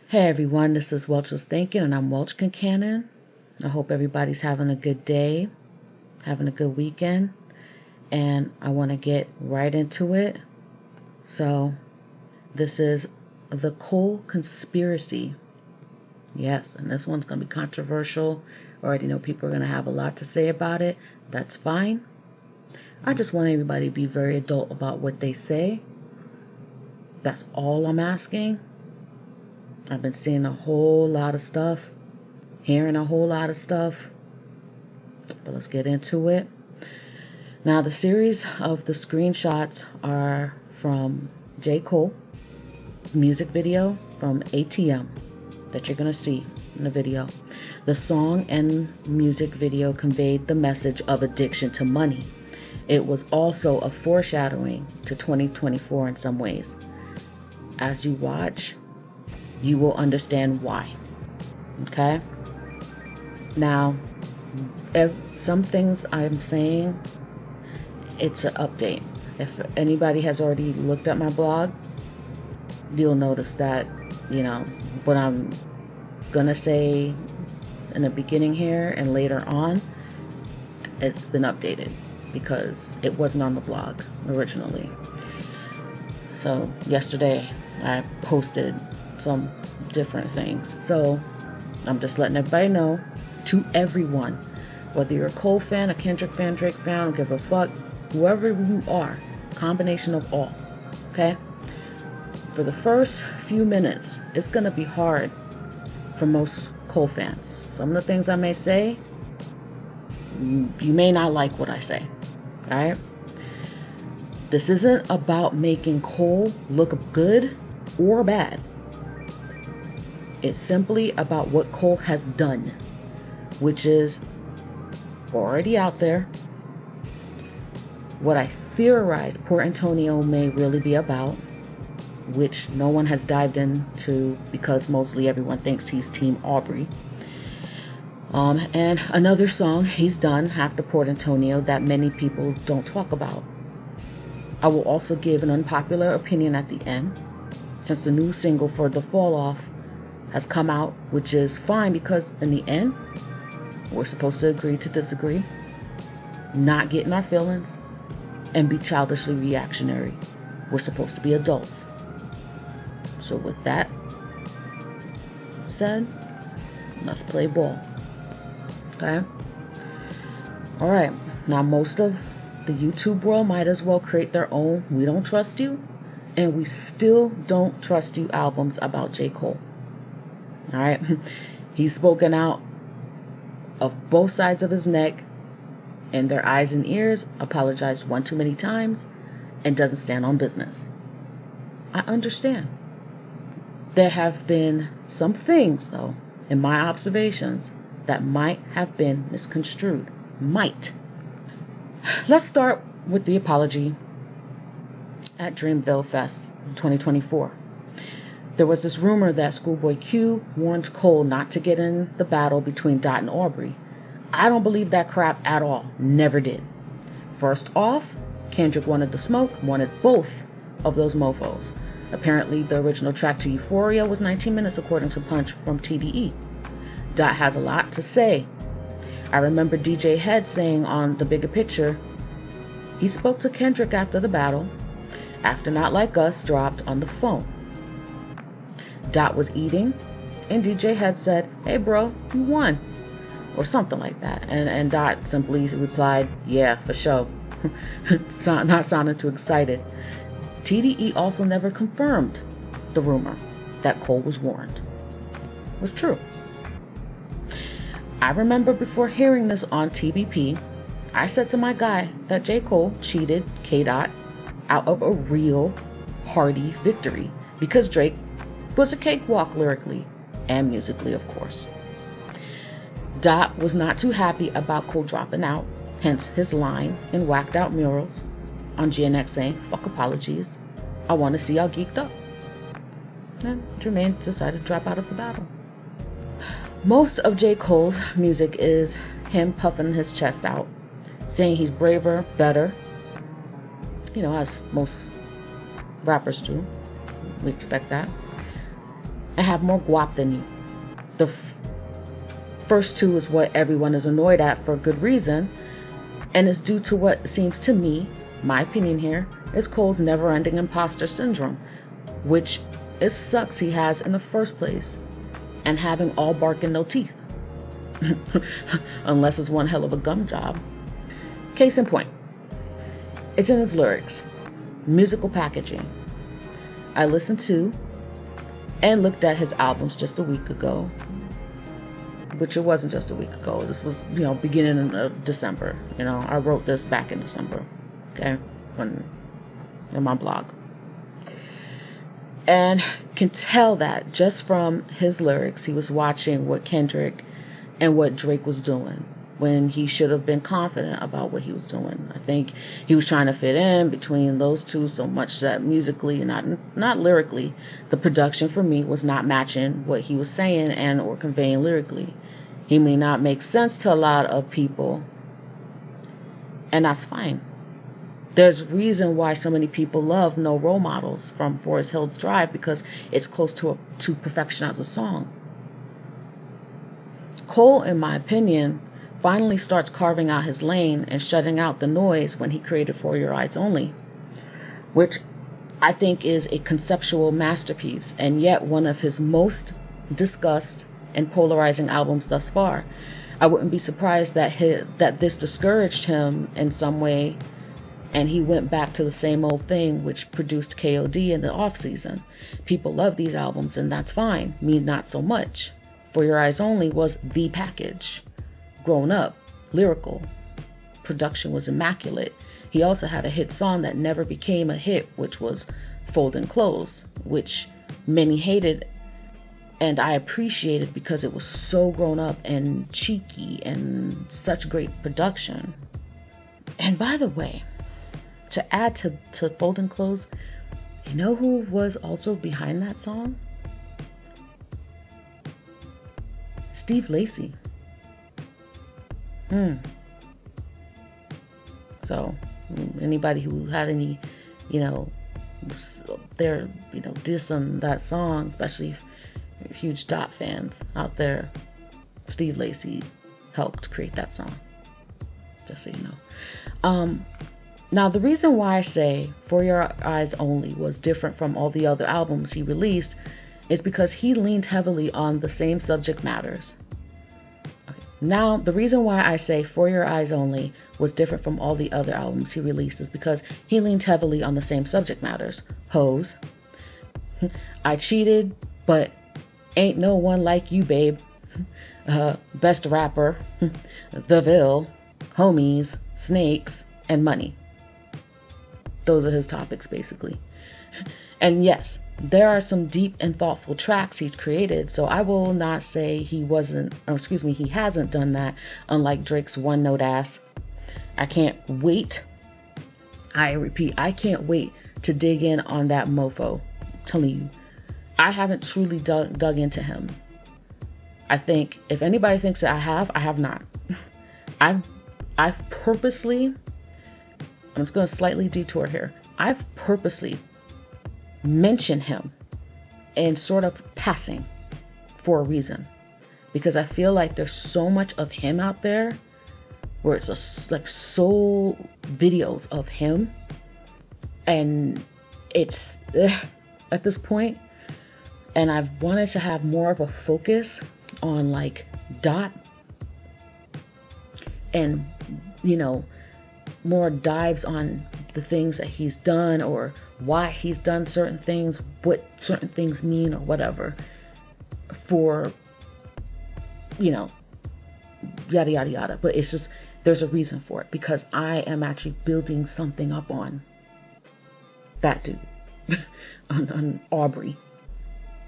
Hey everyone, this is Welch's Thinking and I'm Welch Concannon. I hope everybody's having a good day, having a good weekend, and I want to get right into it. So, this is the Cole conspiracy. Yes, and this one's going to be controversial. I already know people are going to have a lot to say about it. That's fine. I just want everybody to be very adult about what they say. That's all I'm asking. I've been seeing a whole lot of stuff, hearing a whole lot of stuff, but let's get into it. Now, the series of the screenshots are from J.Cole's music video from ATM that you're going to see in the video. The song and music video conveyed the message of addiction to money. It was also a foreshadowing to 2024 in some ways. As you watch, you will understand why. Okay? Now, some things I'm saying, it's an update. If anybody has already looked at my blog, you'll notice that, what I'm gonna say in the beginning here and later on, it's been updated because it wasn't on the blog originally. So yesterday I posted some different things. So I'm just letting everybody know, to everyone, whether you're a Cole fan, a Kendrick fan, Drake fan, I don't give a fuck, whoever you are, combination of all, okay? For the first few minutes, it's going to be hard for most Cole fans. Some of the things I may say, you may not like what I say, all right? This isn't about making Cole look good or bad. It's simply about what Cole has done, which is already out there. What I theorize portantonio may really be about, which no one has dived into because mostly everyone thinks he's Team Aubrey. And another song he's done after portantonio that many people don't talk about. I will also give an unpopular opinion at the end, since the new single for The Fall Off has come out, which is fine because in the end, we're supposed to agree to disagree, not get in our feelings, and be childishly reactionary. We're supposed to be adults. So with that said, let's play ball. Okay? Alright, now most of the YouTube world might as well create their own "We Don't Trust You" and "We Still Don't Trust You" albums about J. Cole. All right, he's spoken out of both sides of his neck and their eyes and ears, apologized one too many times, and doesn't stand on business. I understand. There have been some things, though, in my observations that might have been misconstrued. Might. Let's start with the apology at Dreamvillefest 2024. There was this rumor that Schoolboy Q warned Cole not to get in the battle between Dot and Aubrey. I don't believe that crap at all. Never did. First off, Kendrick wanted the smoke, wanted both of those mofos. Apparently, the original track to Euphoria was 19 minutes according to Punch from TDE. Dot has a lot to say. I remember djhed saying on The Bigger Picture, he spoke to Kendrick after the battle, after Not Like Us dropped on the phone. Dot was eating, and djhed said, "Hey bro, you won," or something like that. And Dot simply replied, "Yeah, for sure." Not sounding too excited. TDE also never confirmed the rumor that Cole was warned. It was true. I remember before hearing this on TBP, I said to my guy that J. Cole cheated K-Dot out of a real hearty victory because Drake was a cakewalk lyrically and musically, of course. Dot was not too happy about Cole dropping out, hence his line in Whacked Out Murals on GNX saying, "Fuck apologies, I want to see y'all geeked up." And Jermaine decided to drop out of the battle. Most of J. Cole's music is him puffing his chest out, saying he's braver, better, as most rappers do. We expect that. and have more guap than you. The first two is what everyone is annoyed at for good reason, and is due to what seems to me, my opinion here, is Cole's never-ending imposter syndrome, which it sucks he has in the first place, and having all bark and no teeth. Unless it's one hell of a gum job. Case in point, it's in his lyrics, musical packaging. I listened to and looked at his albums just a week ago, which it wasn't just a week ago. This was, beginning of December. I wrote this back in December, okay, in my blog. And can tell that just from his lyrics, he was watching what Kendrick and what Drake was doing when he should have been confident about what he was doing. I think he was trying to fit in between those two so much that musically, not lyrically, the production for me was not matching what he was saying and or conveying lyrically. He may not make sense to a lot of people, and that's fine. There's a reason why so many people love No Role Models from Forest Hills Drive, because it's close to perfection as a song. Cole, in my opinion, finally starts carving out his lane and shutting out the noise when he created For Your Eyes Only, which I think is a conceptual masterpiece and yet one of his most discussed and polarizing albums thus far. I wouldn't be surprised that this discouraged him in some way, and he went back to the same old thing, which produced KOD in the off-season. People love these albums, and that's fine. Me, not so much. For Your Eyes Only was the package. Grown up, lyrical. Production was immaculate. He also had a hit song that never became a hit, which was Folding Clothes, which many hated, and I appreciated because it was so grown up and cheeky and such great production. And by the way, to add to Folding Clothes, you know who was also behind that song? Steve Lacy. So anybody who had any, dissing that song, especially huge Dot fans out there, Steve Lacy helped create that song. Just so you know. Now, the reason why I say For Your Eyes Only was different from all the other albums he released is because he leaned heavily on the same subject matters. Okay. Now, the reason why I say For Your Eyes Only was different from all the other albums he released is because he leaned heavily on the same subject matters. Hoes. I cheated, but ain't no one like you, babe. Best rapper. The Ville. Homies. Snakes. And money. Those are his topics, basically. And yes, there are some deep and thoughtful tracks he's created, so I will not say he hasn't done that, unlike Drake's one-note ass. I can't wait. I repeat, I can't wait to dig in on that mofo. I'm telling you, I haven't truly dug into him. I think if anybody thinks that I have not. I've purposely, I'm just going to slightly detour here. I've purposely mentioned him in sort of passing for a reason, because I feel like there's so much of him out there where it's like soul videos of him, and it's at this point, and I've wanted to have more of a focus on like Dot and more dives on the things that he's done or why he's done certain things, what certain things mean or whatever, for yada yada yada. But it's just, there's a reason for it, because I am actually building something up on that dude. on Aubrey,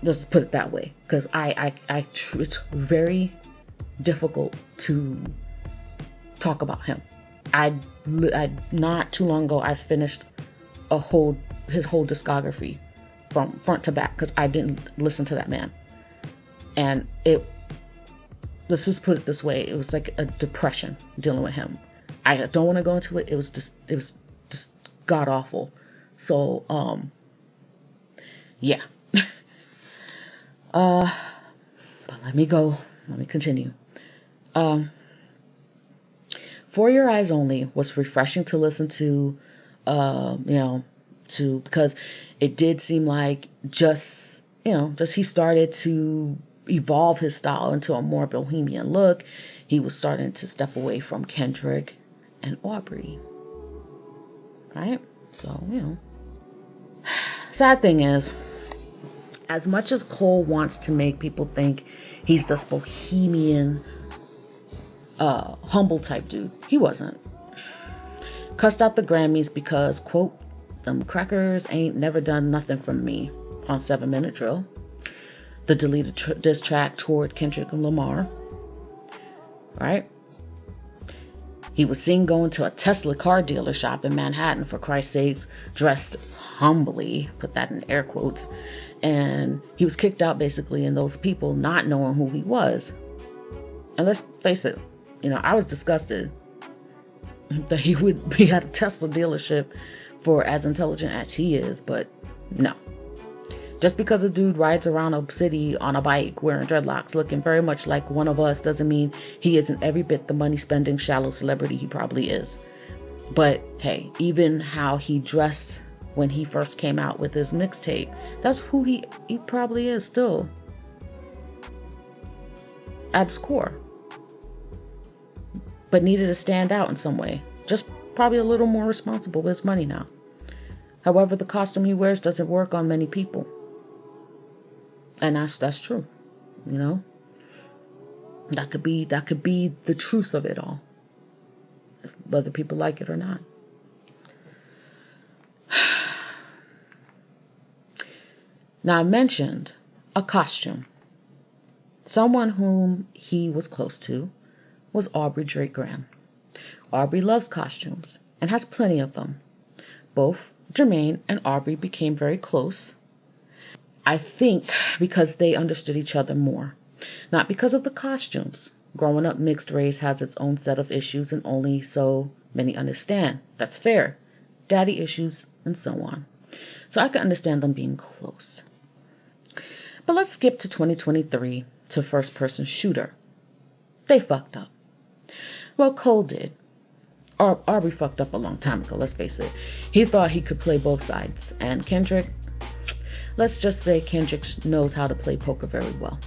let's put it that way, because it's very difficult to talk about him. I not too long ago I finished his whole discography from front to back, because I didn't listen to that man, and let's just put it this way, it was like a depression dealing with him. I don't want to go into it. It was just god awful. So yeah. But let me go. Let me continue. For Your Eyes Only was refreshing to listen to, because it did seem like just he started to evolve his style into a more bohemian look. He was starting to step away from Kendrick and Aubrey. Right? So, sad thing is, as much as Cole wants to make people think he's this bohemian, humble type dude, he wasn't. Cussed out the Grammys because, quote, them crackers ain't never done nothing from me on 7 Minute Drill. The deleted diss track toward Kendricklamar. Right? He was seen going to a Tesla car dealer shop in Manhattan, for Christ's sakes, dressed humbly, put that in air quotes, and he was kicked out basically, and those people not knowing who he was. And let's face it, I was disgusted that he would be at a Tesla dealership for as intelligent as he is, but no. Just because a dude rides around a city on a bike wearing dreadlocks looking very much like one of us doesn't mean he isn't every bit the money-spending shallow celebrity he probably is. But hey, even how he dressed when he first came out with his mixtape, that's who he probably is still at his core. But needed to stand out in some way. Just probably a little more responsible with his money now. However, the costume he wears doesn't work on many people. And that's true, That could be the truth of it all, whether people like it or not. Now, I mentioned a costume. Someone whom he was close to was Aubrey Drake Graham. Aubrey loves costumes and has plenty of them. Both Jermaine and Aubrey became very close. I think because they understood each other more, not because of the costumes. Growing up mixed race has its own set of issues, and only so many understand. That's fair. Daddy issues and so on. So I can understand them being close. But let's skip to 2023 to first-person-shooter. They fucked up. Well, Cole did. Aubrey fucked up a long time ago, let's face it. He thought he could play both sides, and Kendrick, let's just say Kendrick knows how to play poker very well.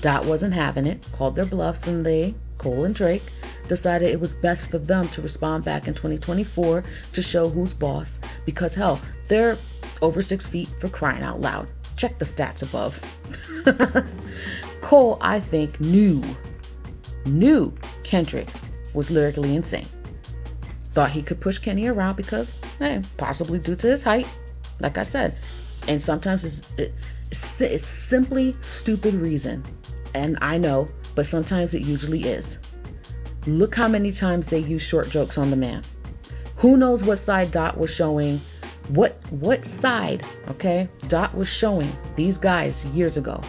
Dot wasn't having it, called their bluffs, and they, Cole and Drake, decided it was best for them to respond back in 2024 to show who's boss, because hell, they're over 6 feet for crying out loud. Check the stats above. Cole, I think, knew Kendrick was lyrically insane. Thought he could push Kenny around because, possibly due to his height, like I said. And sometimes it's simply stupid reason. And I know, but sometimes it usually is. Look how many times they use short jokes on the man. Who knows what side Dot was showing, what side, okay, Dot was showing these guys years ago.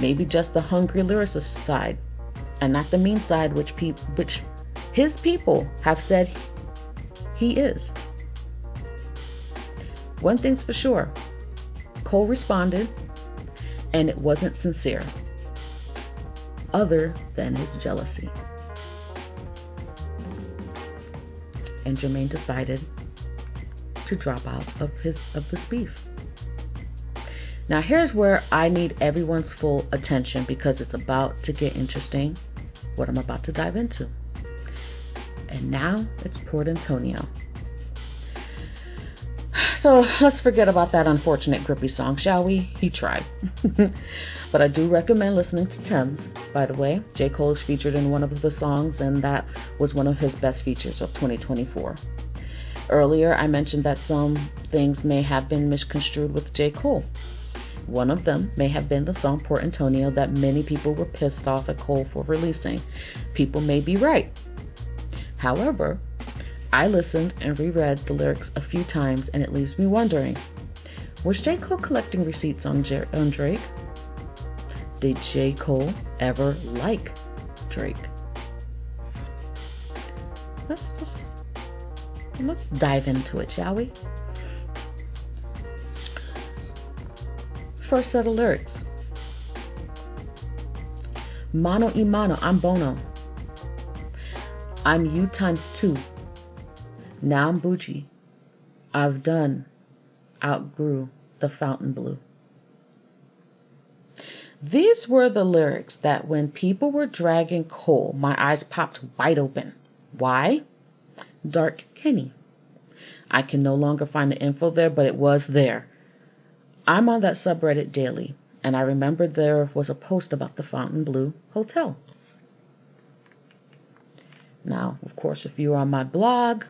Maybe just the hungry lyricist side, and not the mean side, which his people have said he is. One thing's for sure, Cole responded, and it wasn't sincere, other than his jealousy. And Jermaine decided to drop out of this beef. Now here's where I need everyone's full attention, because it's about to get interesting, what I'm about to dive into. And now it's Portantonio. So let's forget about that unfortunate grippy song, shall we? He tried. But I do recommend listening to Thames, by the way. J. Cole is featured in one of the songs, and that was one of his best features of 2024. Earlier, I mentioned that some things may have been misconstrued with J. Cole. One of them may have been the song Portantonio that many people were pissed off at Cole for releasing. People may be right. However, I listened and reread the lyrics a few times, and it leaves me wondering, was J. Cole collecting receipts on Drake? Did J. Cole ever like Drake? Let's dive into it, shall we? First set of lyrics. Mano y mano, I'm Bono. I'm you times 2. Now I'm bougie. I've outgrew the fountain blue. These were the lyrics that when people were dragging Cole, my eyes popped wide open. Why? Dark Kenny. I can no longer find the info there, but it was there. I'm on that subreddit daily, and I remember there was a post about the Fontainebleau Hotel. Now, of course, if you're on my blog,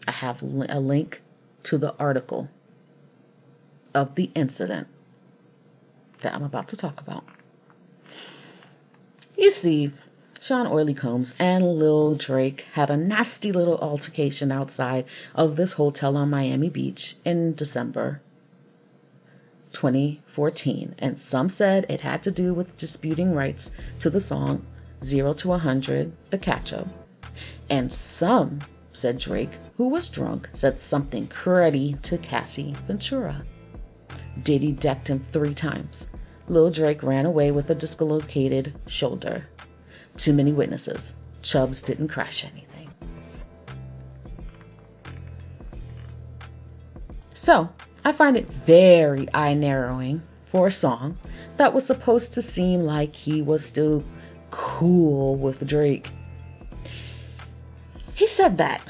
I have a link to the article of the incident that I'm about to talk about. You see, Sean Oily Combs and Lil Drake had a nasty little altercation outside of this hotel on Miami Beach in December 2014, and some said it had to do with disputing rights to the song 0 to 100, the catch-up. And some said Drake, who was drunk, said something cruddy to Cassie Ventura. Didhe decked him 3 times. Lil Drake ran away with a dislocated shoulder. Too many witnesses. Chubbs didn't crash anything. So, I find it very eye-narrowing for a song that was supposed to seem like he was still cool with Drake. He said that.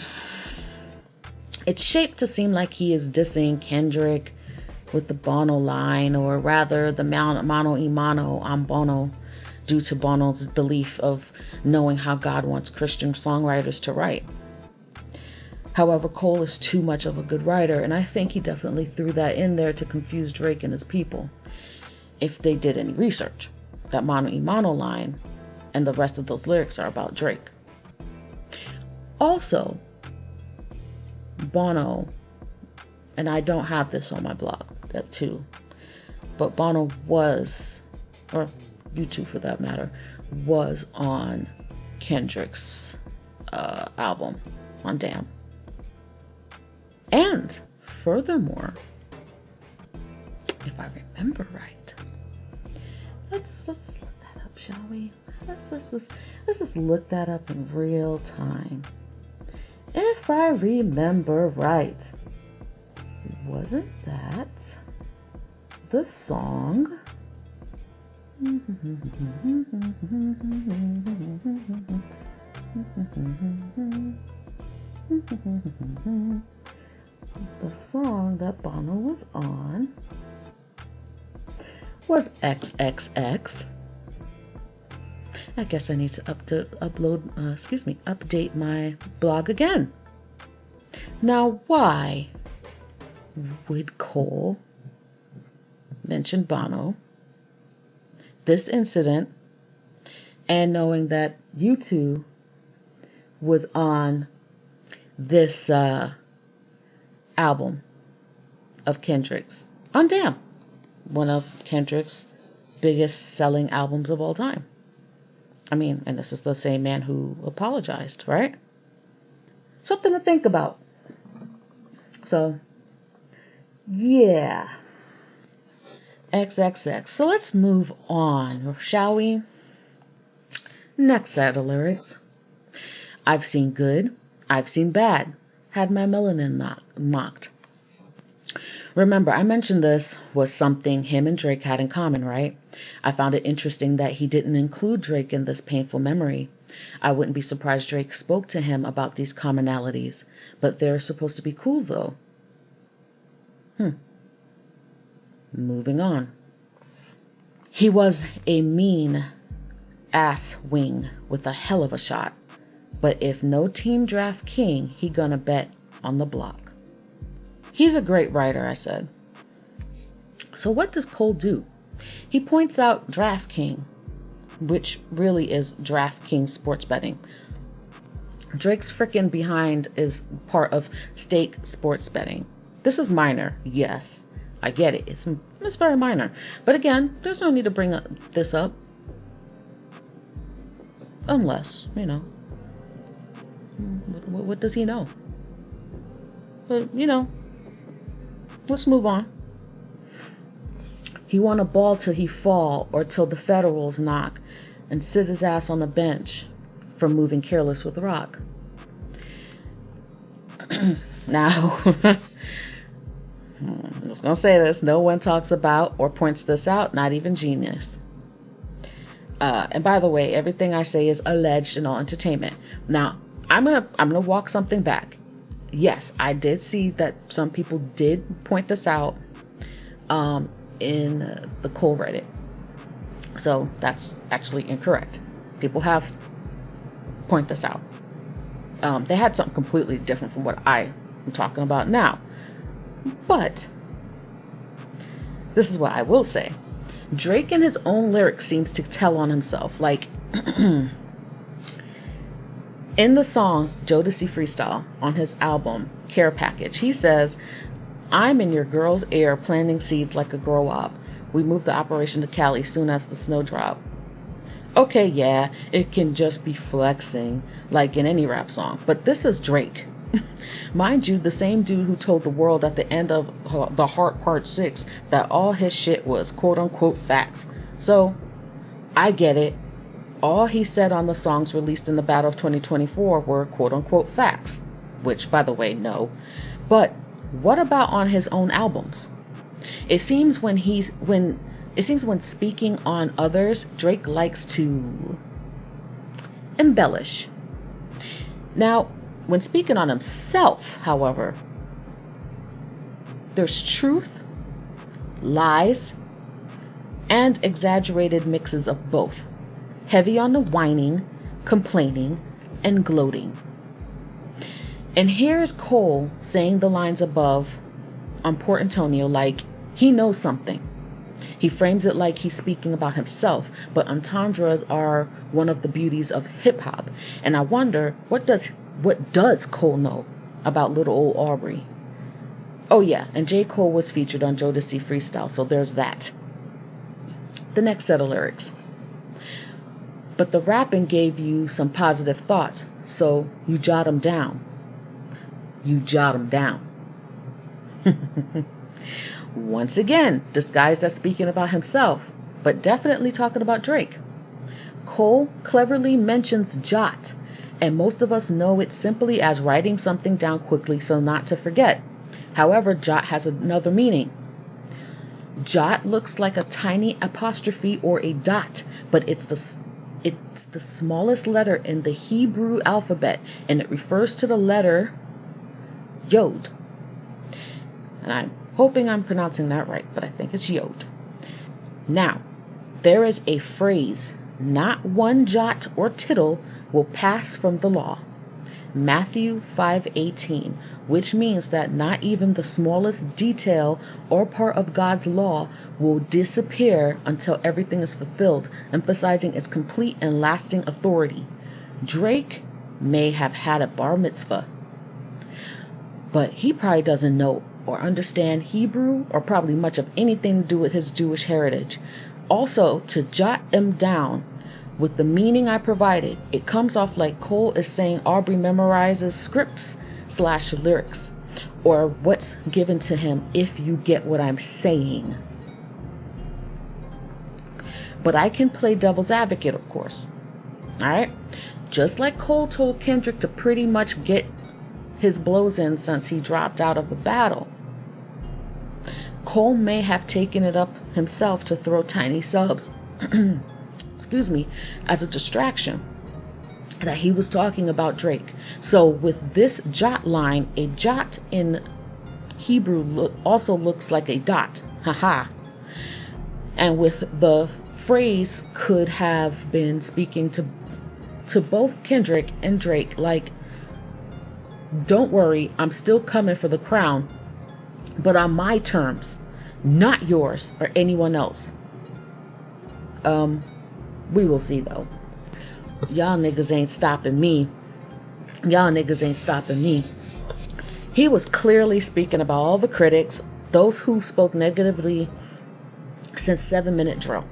It's shaped to seem like he is dissing Kendrick with the Bono line, or rather the Mano y Mano, I'm Bono, due to Bono's belief of knowing how God wants Christian songwriters to write. However, Cole is too much of a good writer, and I think he definitely threw that in there to confuse Drake and his people, if they did any research. That Mano y Mano line and the rest of those lyrics are about Drake. Also, Bono, and I don't have this on my blog, that too, but Bono was, or U2 for that matter, was on Kendrick's album on Damn. And furthermore, if I remember right, let's look that up, shall we? Let's just look that up in real time. If I remember right, wasn't that the song? The song that Bono was on was XXX. I guess I need to update my blog again. Now, why would Cole mention Bono, this incident, and knowing that U2 was on this album of Kendrick's on Damn, one of Kendrick's biggest selling albums of all time? I mean, and this is the same man who apologized, right? Something to think about. So, yeah. XXX. So let's move on, shall we? Next set of lyrics. I've seen good. I've seen bad. Had my melanin mocked. Remember, I mentioned this was something him and Drake had in common, right? I found it interesting that he didn't include Drake in this painful memory. I wouldn't be surprised Drake spoke to him about these commonalities, but they're supposed to be cool, though. Moving on. He was a mean ass wing with a hell of a shot, but if no team draft king, he gonna bet on the block. He's a great writer, I said. So what does Cole do? He points out DraftKings, which really is DraftKings sports betting. Drake's frickin' behind is part of stake sports betting. This is minor, yes. I get it. It's very minor. But again, there's no need to bring this up. Unless, what does he know? But, let's move on. He wanna ball till he fall or till the federals knock and sit his ass on the bench for moving careless with rock. Now, I was gonna say this, no one talks about or points this out, not even genius. And by the way, everything I say is alleged in all entertainment. Now, I'm gonna walk something back. Yes, I did see that some people did point this out in the Cole Reddit. So that's actually incorrect. People have point this out. They had something completely different from what I am talking about now. But this is what I will say. Drake in his own lyrics seems to tell on himself. Like in the song Jodeci Freestyle on his album Care Package, he says, "I'm in your girl's ear planting seeds like a grow up. We move the operation to Cali soon as the snow drop." Okay, yeah, it can just be flexing like in any rap song, but this is Drake. Mind you, the same dude who told the world at the end of The Heart Part 6 that all his shit was quote-unquote facts. So, I get it. All he said on the songs released in the Battle of 2024 were quote-unquote facts. Which, by the way, no. But what about on his own albums? It seems when speaking on others, Drake likes to embellish. Now, when speaking on himself, however, there's truth, lies, and exaggerated mixes of both. Heavy on the whining, complaining, and gloating. And here's Cole saying the lines above on portantonio like he knows something. He frames it like he's speaking about himself, but entendres are one of the beauties of hip-hop. And I wonder, what does Cole know about little old Aubrey? Oh yeah, and J. Cole was featured on Jodeci Freestyle, so there's that. The next set of lyrics. But the rapping gave you some positive thoughts, so you jot them down. You jot them down. Once again, disguised as speaking about himself, but definitely talking about Drake. Cole cleverly mentions jot, and most of us know it simply as writing something down quickly so not to forget. However, jot has another meaning. Jot looks like a tiny apostrophe or a dot, but it's the smallest letter in the Hebrew alphabet, and it refers to the letter Yod. And I'm hoping I'm pronouncing that right, but I think it's Yod. Now, there is a phrase, not one jot or tittle will pass from the law. Matthew 5:18, which means that not even the smallest detail or part of God's law will disappear until everything is fulfilled, emphasizing its complete and lasting authority. Drake may have had a bar mitzvah, but he probably doesn't know or understand Hebrew or probably much of anything to do with his Jewish heritage. Also, to jot him down with the meaning I provided, it comes off like Cole is saying Aubrey memorizes scripts/lyrics, or what's given to him, if you get what I'm saying. But I can play devil's advocate, of course. Alright? Just like Cole told Kendrick to pretty much get his blows in since he dropped out of the battle, Cole may have taken it up himself to throw tiny subs as a distraction that he was talking about Drake. So with this jot line, a jot in Hebrew also looks like a dot. Haha. And with the phrase could have been speaking to both Kendrick and Drake, like, don't worry, I'm still coming for the crown, but on my terms, not yours or anyone else. We will see though. Y'all niggas ain't stopping me. Y'all niggas ain't stopping me. He was clearly speaking about all the critics, those who spoke negatively since 7 Minute Drill.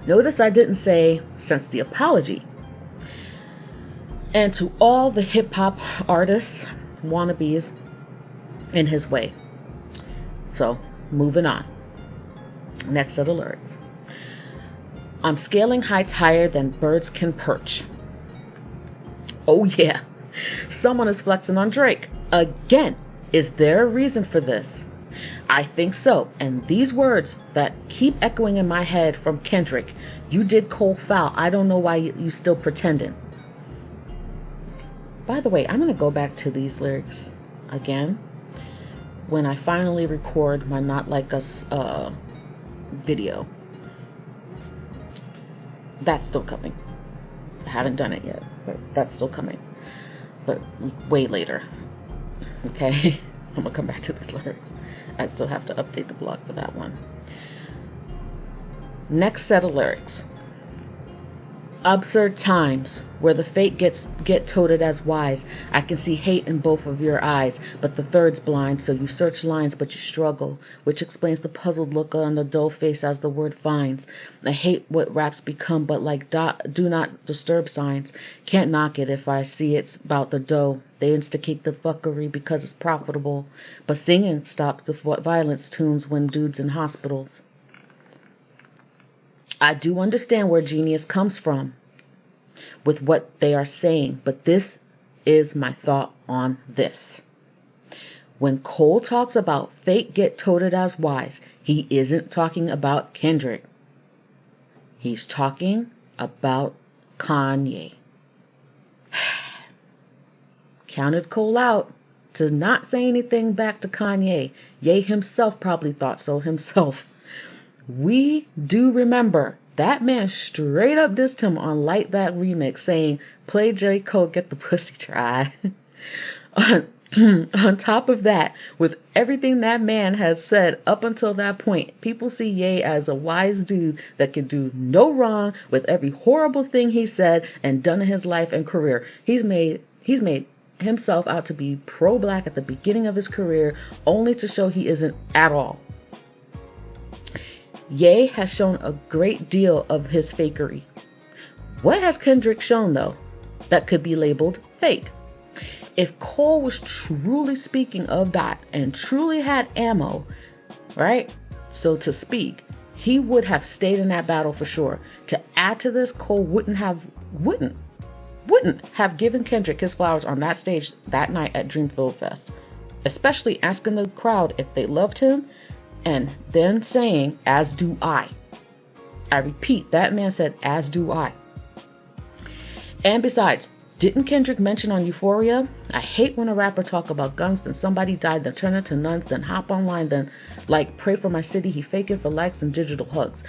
Notice I didn't say since the apology. And to all the hip hop artists, wannabes, in his way. So, moving on. Next set of lyrics. I'm scaling heights higher than birds can perch. Oh yeah, someone is flexing on Drake. Again, is there a reason for this? I think so, and these words that keep echoing in my head from Kendrick, you did Cole foul, I don't know why you still pretending. By the way, I'm going to go back to these lyrics again when I finally record my Not Like Us video. That's still coming. I haven't done it yet, but that's still coming. But way later. Okay? I'm going to come back to these lyrics. I still have to update the blog for that one. Next set of lyrics. Absurd times where the fake get toted as wise. I can see hate in both of your eyes, but the third's blind, so you search lines but you struggle, which explains the puzzled look on the dull face as the word finds. I hate what raps become, but like do not disturb signs. Can't knock it if I see it's about the dough. They instigate the fuckery because it's profitable, but singing stops the violence tunes when dudes in hospitals. I do understand where genius comes from with what they are saying, but this is my thought on this. When Cole talks about fake get toted as wise, he isn't talking about Kendrick. He's talking about Kanye. Counted Cole out to not say anything back to Kanye. Ye himself probably thought so himself. We do remember that man straight up dissed him on Light That Remix, saying, play J. Cole, get the pussy dry. On top of that, with everything that man has said up until that point, people see Ye as a wise dude that can do no wrong with every horrible thing he said and done in his life and career. He's made himself out to be pro-black at the beginning of his career, only to show he isn't at all. Ye has shown a great deal of his fakery. What has Kendrick shown, though, that could be labeled fake? If Cole was truly speaking of that and truly had ammo, right, so to speak, he would have stayed in that battle for sure. To add to this, Cole wouldn't have given Kendrick his flowers on that stage that night at Dreamvillefest, especially asking the crowd if they loved him and then saying, as do I. I repeat, that man said, as do I. And besides, didn't Kendrick mention on Euphoria, I hate when a rapper talk about guns, then somebody died, then turn into nuns, then hop online, then like pray for my city, he faking for likes and digital hugs.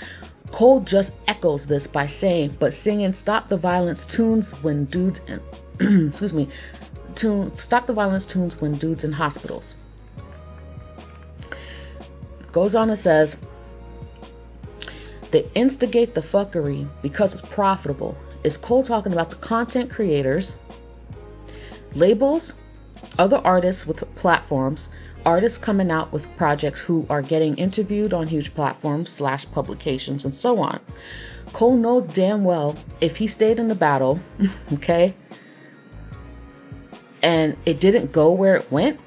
Cole just echoes this by saying, but singing stop the violence tunes when dudes in stop the violence tunes when dudes in hospitals. Goes on and says, they instigate the fuckery because it's profitable. Is Cole talking about the content creators, labels, other artists with platforms, artists coming out with projects who are getting interviewed on huge platforms / publications and so on? Cole knows damn well if he stayed in the battle, okay, and it didn't go where it went,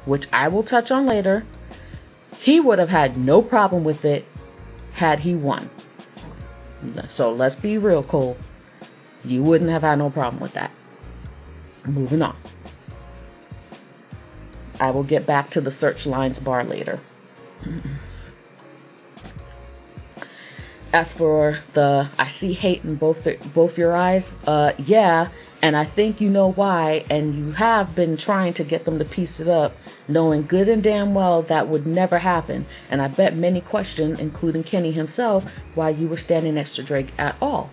which I will touch on later, he would have had no problem with it had he won. So let's be real, Cole. You wouldn't have had no problem with that. Moving on. I will get back to the search lines bar later. As for the I see hate in both your eyes, yeah, and I think you know why, and you have been trying to get them to piece it up, knowing good and damn well that would never happen. And I bet many question, including Kenny himself, why you were standing next to Drake at all.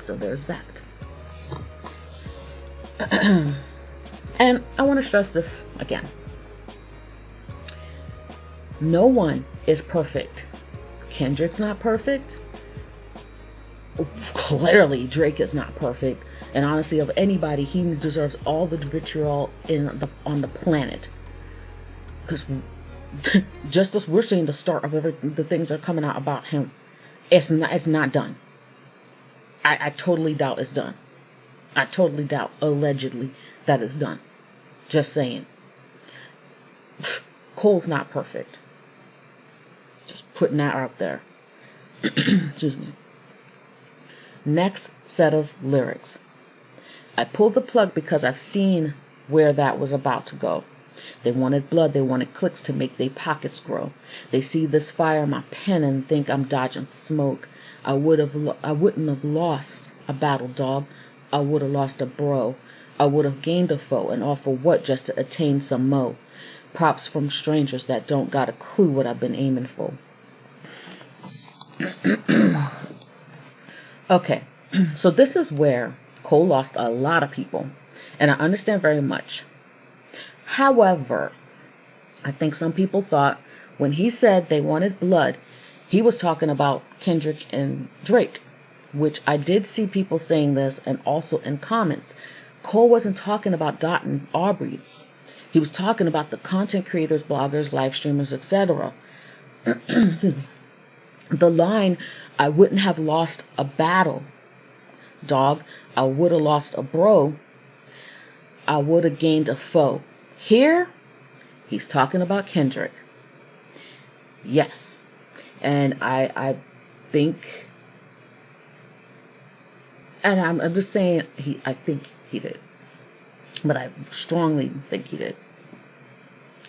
So there's that. And I want to stress this again. No one is perfect. Kendrick's not perfect. Clearly, Drake is not perfect. And honestly, of anybody, he deserves all the vitriol on the planet. Because just as we're seeing the start of the things that are coming out about him, it's not done. I totally doubt it's done. I totally doubt, allegedly, that it's done. Just saying. Cole's not perfect. putting that out there. Excuse me. Next set of lyrics. I pulled the plug because I've seen where that was about to go. They wanted blood, they wanted clicks to make their pockets grow. They see this fire in my pen and think I'm dodging smoke. I wouldn't have lost a battle, dog. I would have lost a bro. I would have gained a foe, and all for what? Just to attain some mo. Props from strangers that don't got a clue what I've been aiming for. Okay, so this is where Cole lost a lot of people, and I understand very much. However, I think some people thought when he said they wanted blood, he was talking about Kendrick and Drake, which I did see people saying this, and also in comments. Cole wasn't talking about Dot and Aubrey. He was talking about the content creators, bloggers, live streamers, etc. The line, I wouldn't have lost a battle, dog. I would have lost a bro. I would have gained a foe. Here, he's talking about Kendrick. Yes. And I think, and I'm just saying, I think he did. But I strongly think he did.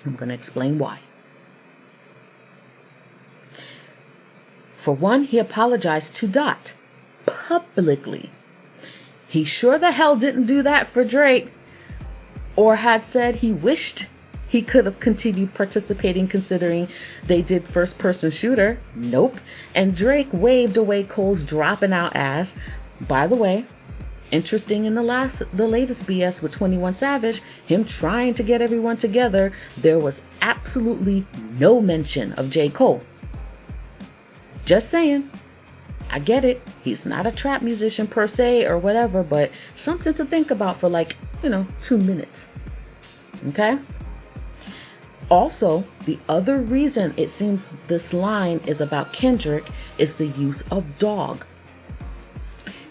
I'm going to explain why. For one, he apologized to Dot publicly. He sure the hell didn't do that for Drake, or had said he wished he could have continued participating considering they did first-person shooter. Nope. And Drake waved away Cole's dropping out ass. By the way, interesting, in the latest BS with 21 Savage, him trying to get everyone together, there was absolutely no mention of J. Cole. Just saying. I get it. He's not a trap musician per se or whatever, but something to think about for 2 minutes. Okay? Also, the other reason it seems this line is about Kendrick is the use of Dawg.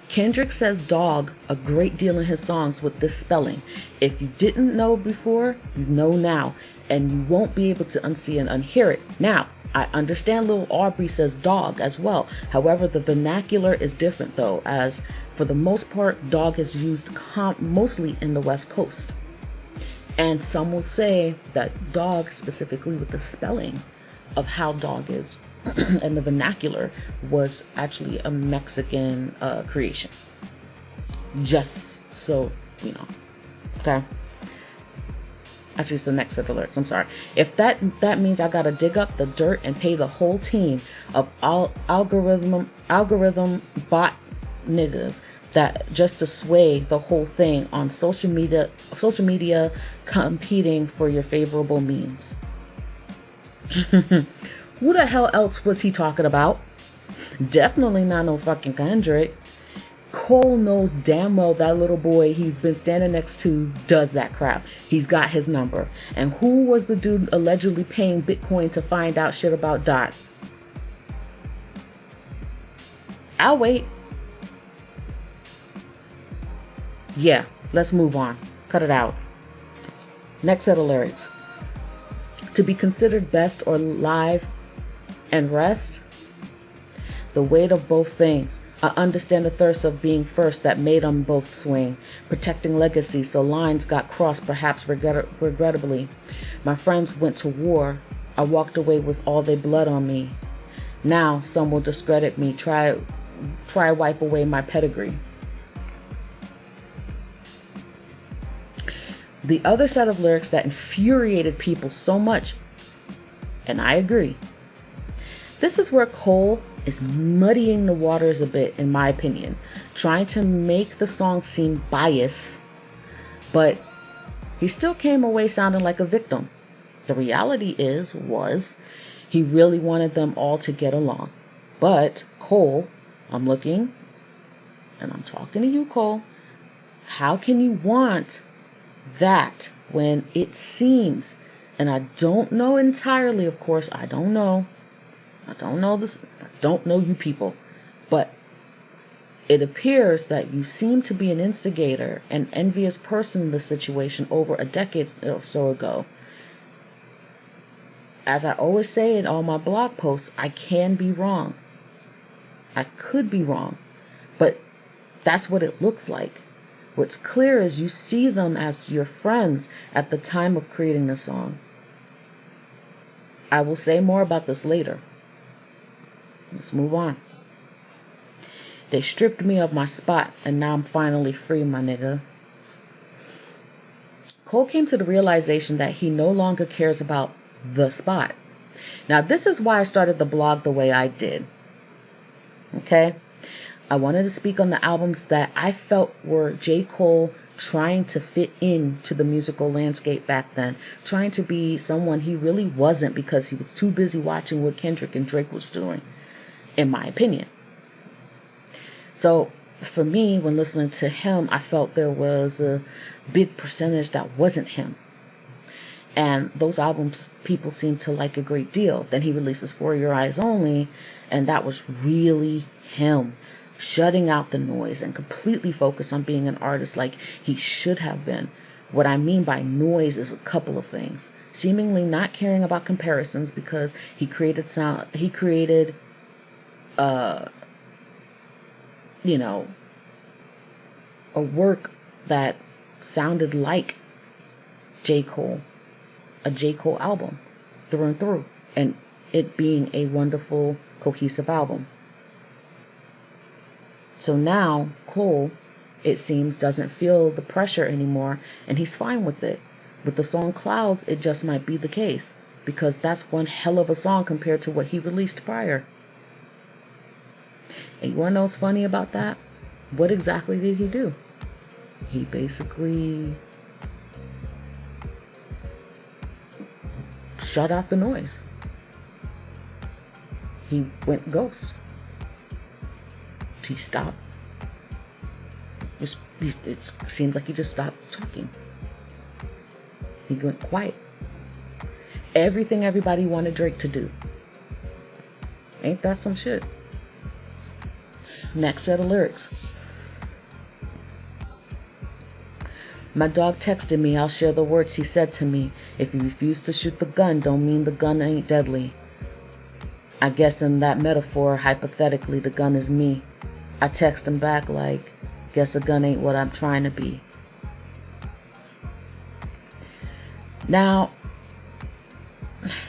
Kendrick says Dawg a great deal in his songs with this spelling. If you didn't know before, you know now, and you won't be able to unsee and unhear it. Now, I understand Lil Aubrey says dog as well. However, the vernacular is different though, as for the most part, dog is used mostly in the West Coast. And some will say that dog, specifically with the spelling of how dog is, and the vernacular, was actually a Mexican creation. Just so you know. Okay? Actually, it's the next set of lyrics. I'm sorry. If that means I gotta dig up the dirt and pay the whole team of algorithm bot niggas that just to sway the whole thing on social media competing for your favorable memes. Who the hell else was he talking about? Definitely not no fucking Kendrick. Cole knows damn well that little boy he's been standing next to does that crap. He's got his number. And who was the dude allegedly paying Bitcoin to find out shit about Dot? I'll wait. Yeah, let's move on. Cut it out. Next set of lyrics. To be considered best or live and rest, the weight of both things. I understand the thirst of being first that made them both swing, protecting legacy, so lines got crossed, perhaps regrettably. My friends went to war. I walked away with all their blood on me. Now some will discredit me, try wipe away my pedigree. The other set of lyrics that infuriated people so much, and I agree, this is where Cole is muddying the waters a bit, in my opinion, trying to make the song seem biased, but he still came away sounding like a victim. The reality was he really wanted them all to get along. But Cole, I'm looking, and I'm talking to you, Cole, how can you want that when it seems, and I don't know entirely, of course, I don't know this, I don't know you people, but it appears that you seem to be an instigator, an envious person in the situation over a decade or so ago. as I always say in all my blog posts, I can be wrong. I could be wrong, but that's what it looks like. What's clear is you see them as your friends at the time of creating the song. I will say more about this later. Let's move on. They stripped me of my spot, and now I'm finally free, my nigga. Cole came to the realization that he no longer cares about the spot. Now, this is why I started the blog the way I did. Okay? I wanted to speak on the albums that I felt were J. Cole trying to fit into the musical landscape back then, trying to be someone he really wasn't because he was too busy watching what Kendrick and Drake was doing, in my opinion. So, for me, when listening to him, I felt there was a big percentage that wasn't him. And those albums people seem to like a great deal. Then he releases For Your Eyes Only, and that was really him, shutting out the noise and completely focused on being an artist like he should have been. What I mean by noise is a couple of things. Seemingly not caring about comparisons because he created a work that sounded like J. Cole, a J. Cole album through and through, and it being a wonderful, cohesive album. So now Cole, it seems, doesn't feel the pressure anymore, and he's fine with it. With the song Clouds, it just might be the case, because that's one hell of a song compared to what he released prior. And you want to know what's funny about that? What exactly did he do? He basically shut out the noise. He went ghost. He stopped. It seems like he just stopped talking. He went quiet. Everything everybody wanted Drake to do. Ain't that some shit? Next set of lyrics. My dog texted me. I'll share the words he said to me. If you refuse to shoot the gun, don't mean the gun ain't deadly. I guess in that metaphor, hypothetically, the gun is me. I text him back like, guess a gun ain't what I'm trying to be. Now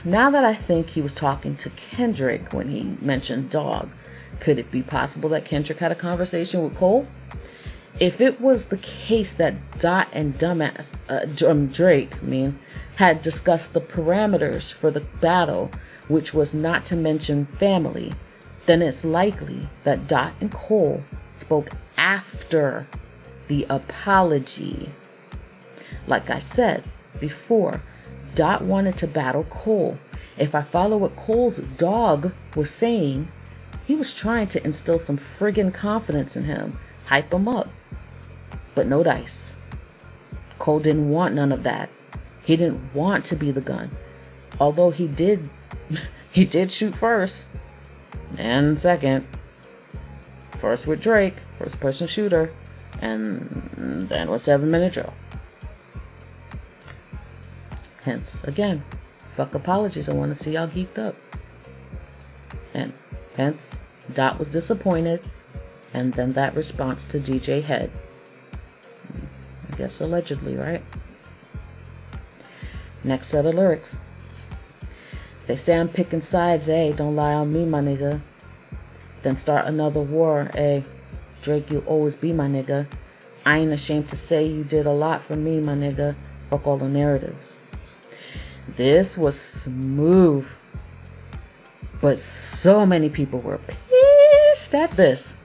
that I think he was talking to Kendrick when he mentioned Dawg, could it be possible that Kendrick had a conversation with Cole? If it was the case that Dot and Drake had discussed the parameters for the battle, which was not to mention family, then it's likely that Dot and Cole spoke after the apology. Like I said before, Dot wanted to battle Cole. If I follow what Cole's Dawg was saying, he was trying to instill some friggin' confidence in him, hype him up. But no dice. Cole didn't want none of that. He didn't want to be the gun. Although he did shoot first and second. First with Drake, first person shooter, and then with 7 Minute Drill. Hence, again, fuck apologies. I want to see y'all geeked up. And hence, Dot was disappointed, and then that response to djhed. I guess allegedly, right? Next set of lyrics. They say I'm picking sides, don't lie on me, my nigga. Then start another war, Drake, you always be my nigga. I ain't ashamed to say you did a lot for me, my nigga. Fuck all the narratives. This was smooth, but so many people were pissed at this.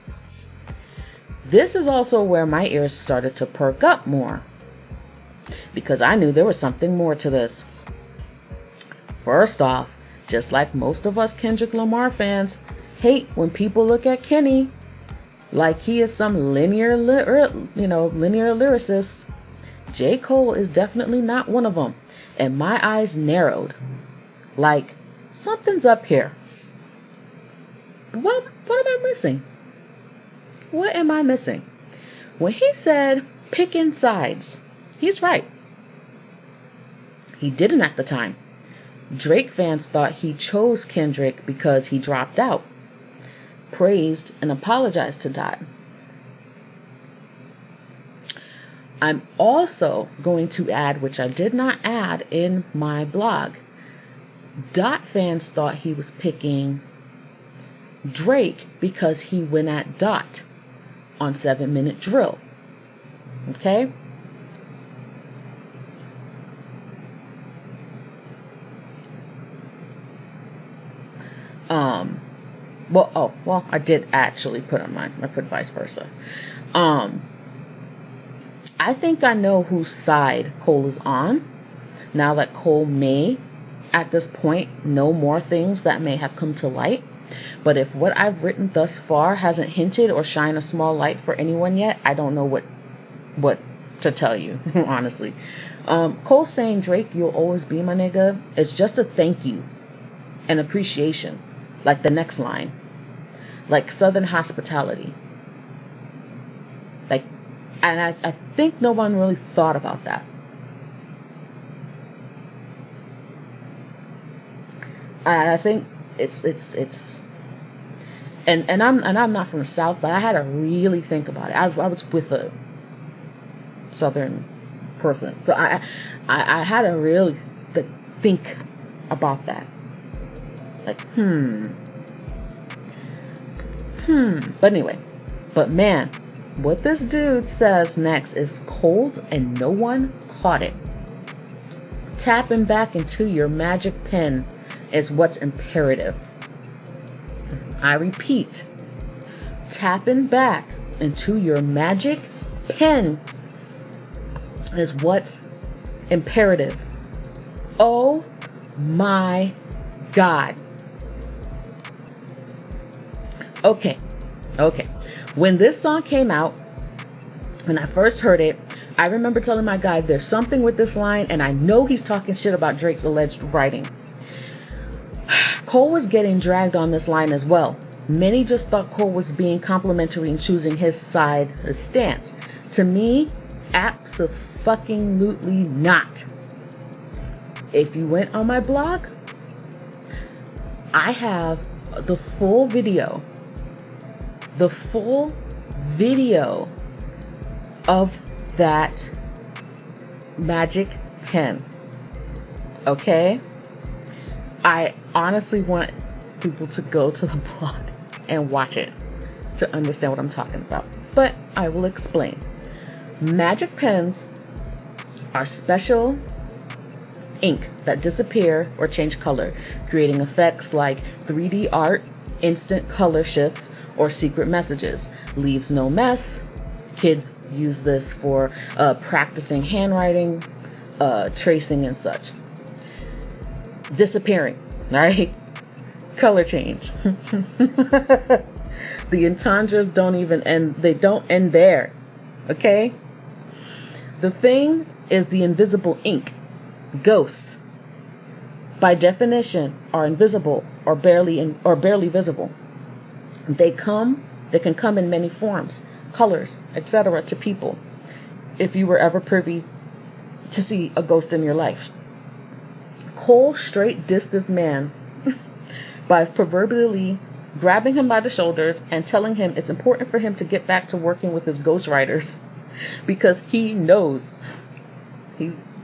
This is also where my ears started to perk up more, because I knew there was something more to this. First off, just like most of us Kendrick Lamar fans hate when people look at Kenny like he is some linear lyricist, J. Cole is definitely not one of them. And my eyes narrowed. Like, something's up here. What am I missing? What am I missing? When he said picking sides, he's right. He didn't at the time. Drake fans thought he chose Kendrick because he dropped out, praised and apologized to Dot. I'm also going to add, which I did not add in my blog, Dot fans thought he was picking Drake because he went at Dot on 7 Minute Drill. Okay? Well, I did actually put on mine. I put vice versa. I think I know whose side Cole is on, now that Cole may, at this point, know more things that may have come to light. But if what I've written thus far hasn't hinted or shined a small light for anyone yet, I don't know what to tell you, honestly. Cole saying, Drake, you'll always be my nigga, is just a thank you and appreciation, like the next line, like Southern hospitality. Like, and I think no one really thought about that. And I think it's and I'm not from the South, but I had to really think about it. I was with a Southern person, so I had to really think about that. Like, But anyway, man, what this dude says next is cold and no one caught it. Tapping back into your magic pen is what's imperative. I repeat, tapping back into your magic pen is what's imperative. Oh my God. Okay. When this song came out, when I first heard it, I remember telling my guy, there's something with this line, and I know he's talking shit about Drake's alleged writing. Cole was getting dragged on this line as well. Many just thought Cole was being complimentary and choosing his side, his stance. To me, abso-fucking-lutely not. If you went on my blog, I have the full video of that magic pen. Okay? I honestly want people to go to the blog and watch it to understand what I'm talking about. But I will explain. Magic pens are special ink that disappear or change color, creating effects like 3D art, instant color shifts, or secret messages. Leaves no mess. Kids use this for practicing handwriting, tracing, and such. Disappearing, right? Color change. The entendres don't even end, they don't end there. Okay? The thing is the invisible ink. Ghosts, by definition, are invisible or barely visible. They can come in many forms, colors, etc. to people, if you were ever privy to see a ghost in your life. Cole straight dissed this man by proverbially grabbing him by the shoulders and telling him it's important for him to get back to working with his ghostwriters because he knows.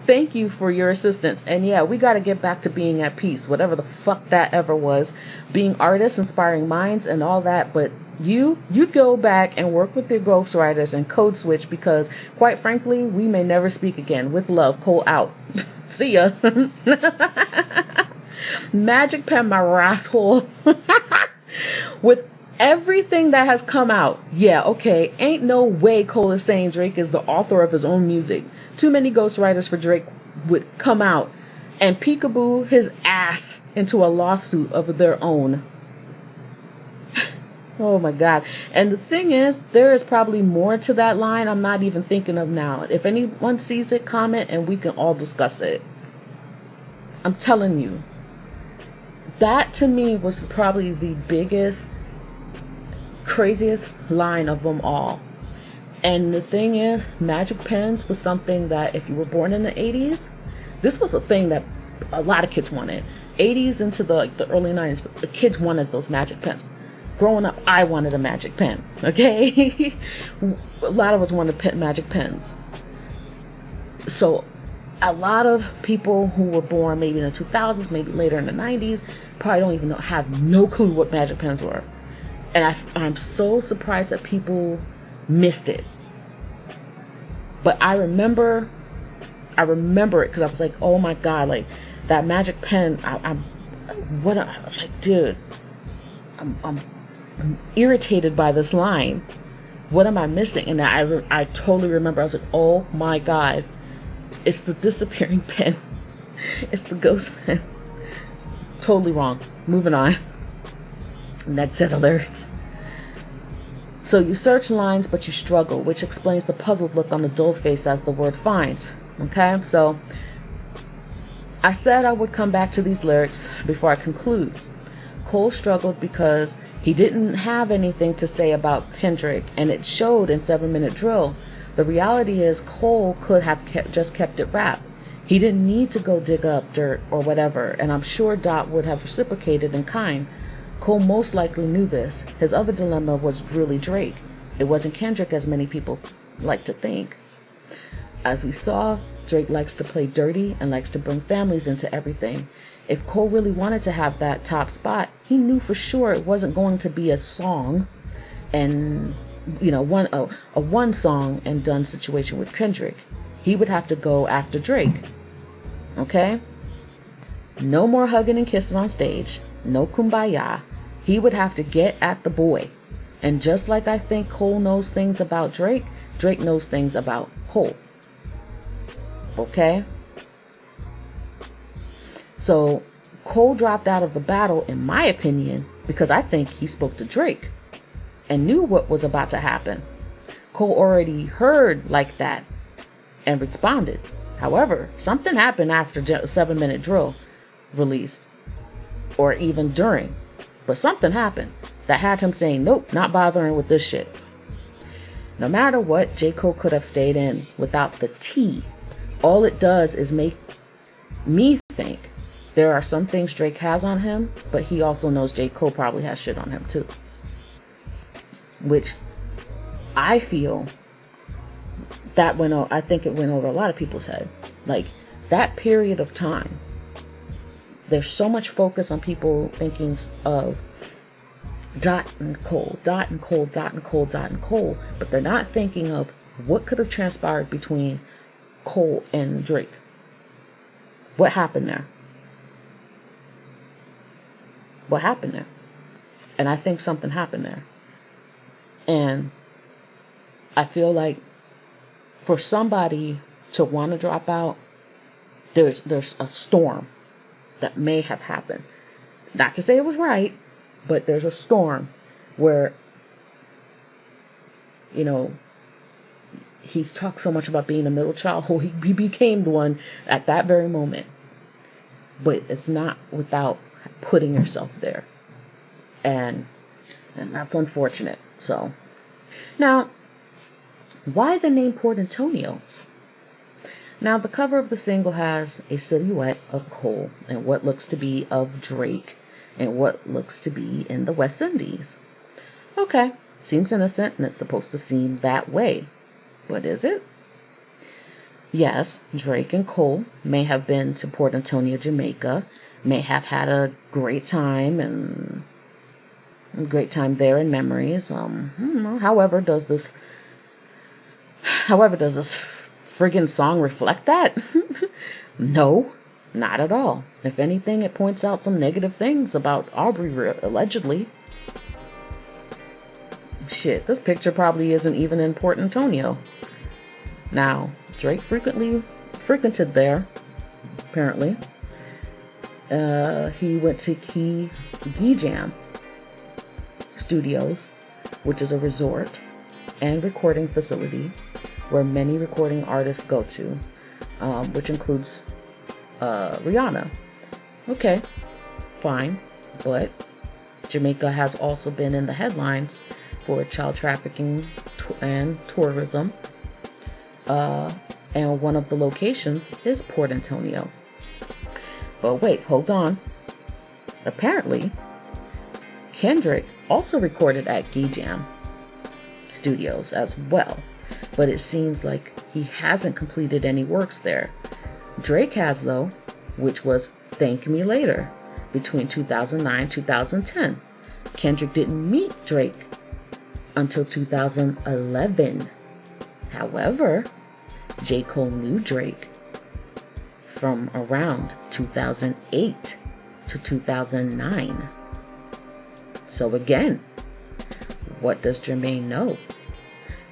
Thank you for your assistance. And yeah, we got to get back to being at peace, whatever the fuck that ever was. Being artists, inspiring minds, and all that. But you go back and work with your ghostwriters and code switch because, quite frankly, we may never speak again. With love, Cole out. See ya. Magic pen, my rasshole. With everything that has come out, yeah, okay, ain't no way Cole is saying Drake is the author of his own music. Too many ghostwriters for Drake would come out and peekaboo his ass into a lawsuit of their own. Oh my God. And the thing is, there is probably more to that line I'm not even thinking of now. If anyone sees it, comment and we can all discuss it. I'm telling you, that to me was probably the biggest, craziest line of them all. And the thing is, magic pens was something that if you were born in the 80s, this was a thing that a lot of kids wanted. 80s into the early 90s, the kids wanted those magic pens. Growing up, I wanted a magic pen, okay? A lot of us wanted magic pens. So a lot of people who were born maybe in the 2000s, maybe later in the 90s, probably don't even have no clue what magic pens were. And I'm so surprised that people missed it. But I remember it because I was like, oh my God, like that magic pen, I'm like, dude, I'm irritated by this line. What am I missing? And I totally remember, I was like, oh my God, it's the disappearing pen. It's the ghost pen. Totally wrong. Moving on. Next set of lyrics. So you search lines, but you struggle, which explains the puzzled look on the dull face as the word finds. Okay, so I said I would come back to these lyrics before I conclude. Cole struggled because he didn't have anything to say about Kendrick, and it showed in 7 Minute Drill. The reality is Cole could have just kept it rap. He didn't need to go dig up dirt or whatever, and I'm sure Dot would have reciprocated in kind. Cole most likely knew this. His other dilemma was really Drake. It wasn't Kendrick as many people like to think. As we saw, Drake likes to play dirty and likes to bring families into everything. If Cole really wanted to have that top spot, he knew for sure it wasn't going to be a song and, a one song and done situation with Kendrick. He would have to go after Drake. Okay? No more hugging and kissing on stage. No kumbaya. He would have to get at the boy. And just like I think Cole knows things about Drake, Drake knows things about Cole. Okay? So Cole dropped out of the battle, in my opinion, because I think he spoke to Drake and knew what was about to happen. Cole already heard like that and responded. However, something happened after 7 Minute Drill released, or even during, but something happened that had him saying, nope, not bothering with this shit. No matter what, J. Cole could have stayed in without the T. All it does is make me think there are some things Drake has on him, but he also knows J. Cole probably has shit on him too. Which I feel that I think it went over a lot of people's head. Like that period of time, there's so much focus on people thinking of Dot and Cole, Dot and Cole, Dot and Cole, Dot and Cole, but they're not thinking of what could have transpired between Cole and Drake. What happened there? What happened there? And I think something happened there. And I feel like for somebody to want to drop out, there's a storm that may have happened. Not to say it was right, but there's a storm where, he's talked so much about being a middle child. He became the one at that very moment. But it's not without putting yourself there. And that's unfortunate. So, now, why the name Portantonio? Now, the cover of the single has a silhouette of Cole and what looks to be of Drake and what looks to be in the West Indies. Okay, seems innocent and it's supposed to seem that way. But is it? Yes, Drake and Cole may have been to Portantonio, Jamaica, may have had a great time there in memories. However, does this friggin' song reflect that? No, not at all. If anything, it points out some negative things about Aubrey, allegedly. Shit, this picture probably isn't even in Portantonio. Now, Drake frequented there, apparently. He went to geejamstudios, which is a resort and recording facility where many recording artists go to, which includes Rihanna. Okay, fine, but Jamaica has also been in the headlines for child trafficking and tourism, and one of the locations is Portantonio. But wait, hold on. Apparently, Kendrick also recorded at geejamstudios as well, but it seems like he hasn't completed any works there. Drake has though, which was Thank Me Later between 2009 and 2010. Kendrick didn't meet Drake until 2011. However, J. Cole knew Drake from around 2008 to 2009. So again, what does Jermaine know?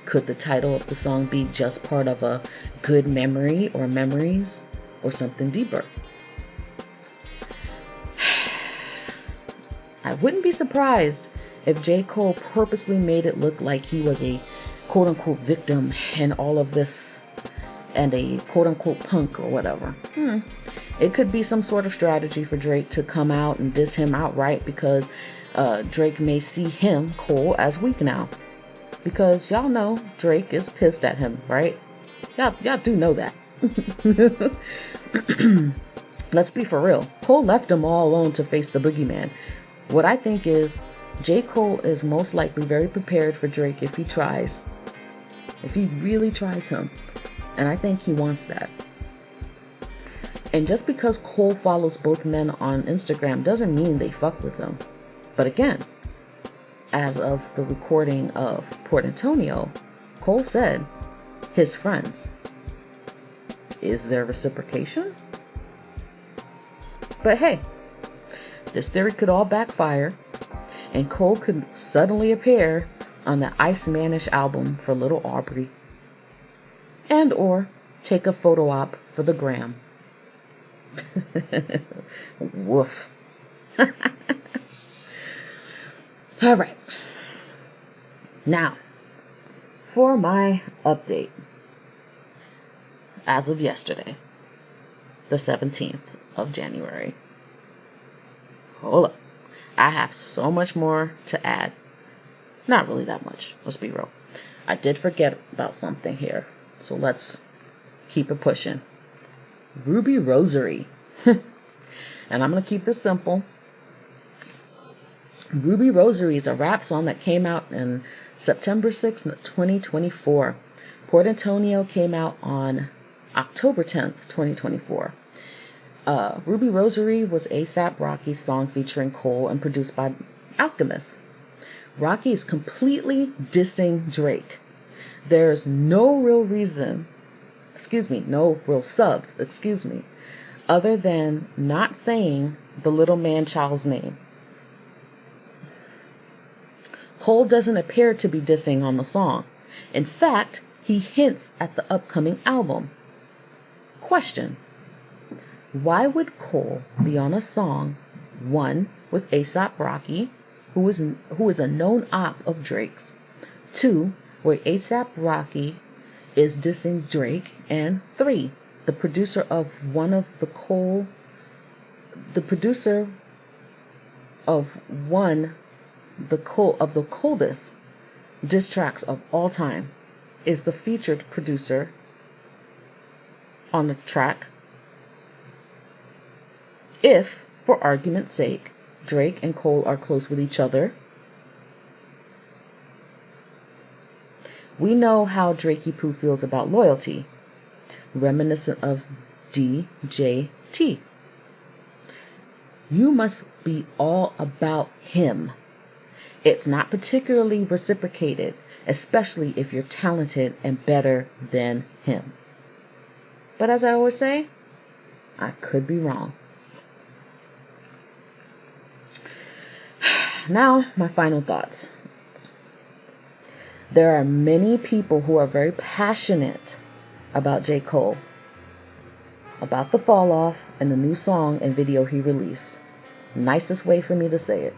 Could the title of the song be just part of a good memory or memories or something deeper? I wouldn't be surprised if J. Cole purposely made it look like he was a quote-unquote victim in all of this and a quote-unquote punk or whatever. It could be some sort of strategy for Drake to come out and diss him outright because Drake may see him, Cole, as weak now. Because y'all know Drake is pissed at him, right? Y'all do know that. Let's be for real. Cole left him all alone to face the boogeyman. What I think is J. Cole is most likely very prepared for Drake if he tries. If he really tries him. And I think he wants that. And just because Cole follows both men on Instagram doesn't mean they fuck with him. But again, as of the recording of Portantonio, Cole said his friends. Is there reciprocation? But hey, this theory could all backfire, and Cole could suddenly appear on the Icemanish album for Little Aubrey, and or take a photo op for the gram. Woof. All right. Now, for my update, as of yesterday, the 17th of January. Hold up. I have so much more to add. Not really that much. Let's be real. I did forget about something here. So let's keep it pushing. Ruby Rosary. And I'm going to keep this simple. Ruby Rosary is a rap song that came out in September 6th, 2024. Portantonio came out on October 10th, 2024. Ruby Rosary was A$AP Rocky's song featuring Cole and produced by Alchemist. Rocky is completely dissing Drake. There's no real subs, other than not saying the little man-child's name. Cole doesn't appear to be dissing on the song. In fact, he hints at the upcoming album. Question: why would Cole be on a song, one, with A$AP Rocky, who is a known op of Drake's, two, where A$AP Rocky is dissing Drake, and three, the producer of the coldest diss tracks of all time, is the featured producer on the track. If, for argument's sake, Drake and Cole are close with each other, we know how Drakey Poo feels about loyalty, reminiscent of djhed. You must be all about him. It's not particularly reciprocated, especially if you're talented and better than him. But as I always say, I could be wrong. Now, my final thoughts. There are many people who are very passionate about J. Cole, about the fall off and the new song and video he released. Nicest way for me to say it.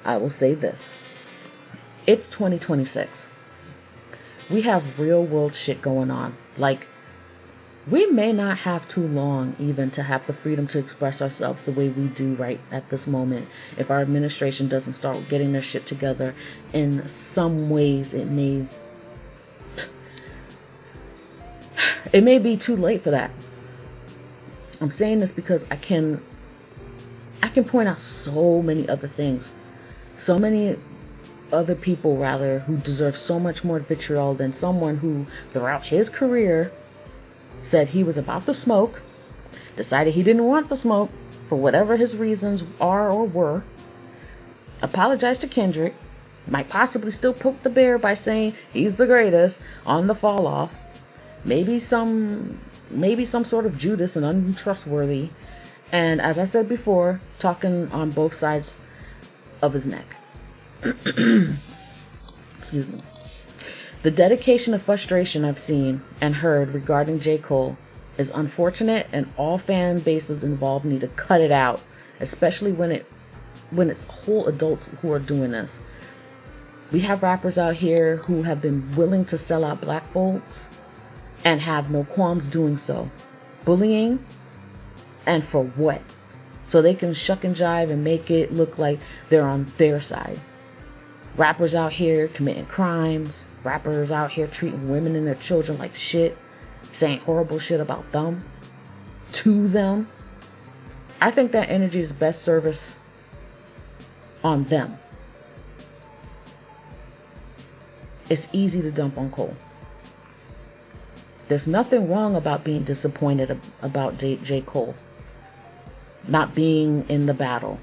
I will say this. It's 2026. We have real world shit going on. Like, we may not have too long even to have the freedom to express ourselves the way we do right at this moment. If our administration doesn't start getting their shit together, in some ways it may be too late for that. I'm saying this because I can point out so many other things, so many other people rather, who deserve so much more vitriol than someone who throughout his career said he was about the smoke, decided he didn't want the smoke for whatever his reasons are or were, apologized to Kendrick, might possibly still poke the bear by saying he's the greatest on the fall off, maybe some sort of Judas and untrustworthy, and as I said before, talking on both sides of his neck. Excuse me. The dedication and frustration I've seen and heard regarding J. Cole is unfortunate, and all fan bases involved need to cut it out, especially when it's whole adults who are doing this. We have rappers out here who have been willing to sell out black folks and have no qualms doing so. Bullying, and for what? So they can shuck and jive and make it look like they're on their side. Rappers out here committing crimes, rappers out here treating women and their children like shit, saying horrible shit about them, to them. I think that energy is best service on them. It's easy to dump on Cole. There's nothing wrong about being disappointed about J. Cole not being in the battle,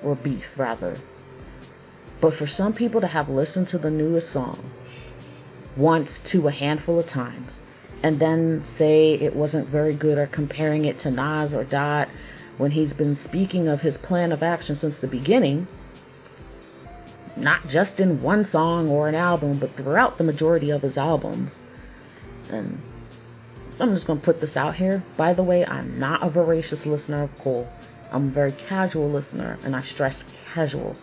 or beef rather. But for some people to have listened to the newest song once to a handful of times and then say it wasn't very good, or comparing it to Nas or Dot when he's been speaking of his plan of action since the beginning, not just in one song or an album, but throughout the majority of his albums. And I'm just going to put this out here. By the way, I'm not a voracious listener of Cole. I'm a very casual listener, and I stress casual.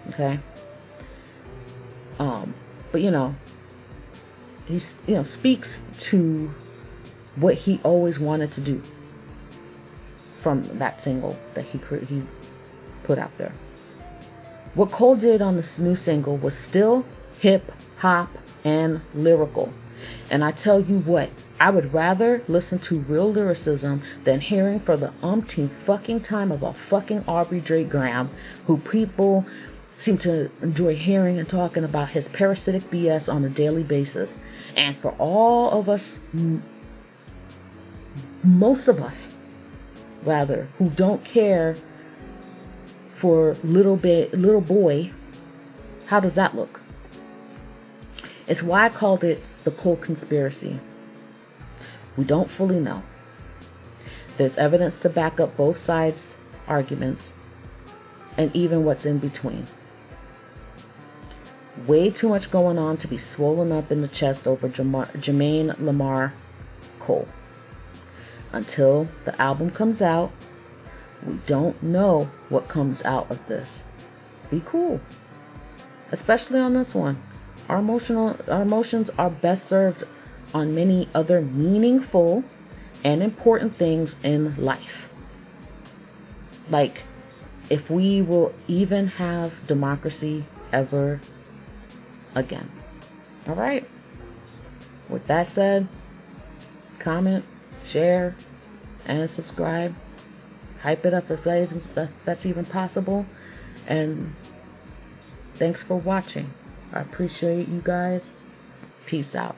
Okay? But he speaks to what he always wanted to do from that single that he put out there. What Cole did on this new single was still hip hop and lyrical. And I tell you what, I would rather listen to real lyricism than hearing for the umpteenth fucking time about fucking Aubrey Drake Graham, who people seem to enjoy hearing and talking about his parasitic BS on a daily basis. And for all of us, most of us rather, who don't care for little boy, how does that look? It's why I called it the Cole conspiracy. We don't fully know. There's evidence to back up both sides' arguments, and even what's in between. Way too much going on to be swollen up in the chest over Jermaine Lamar Cole. Until the album comes out, we don't know what comes out of this. Be cool. Especially on this one. Our emotions are best served on many other meaningful and important things in life. Like, if we will even have democracy ever again. All right. With that said, comment, share, and subscribe. Hype it up if that's even possible. And thanks for watching. I appreciate you guys. Peace out.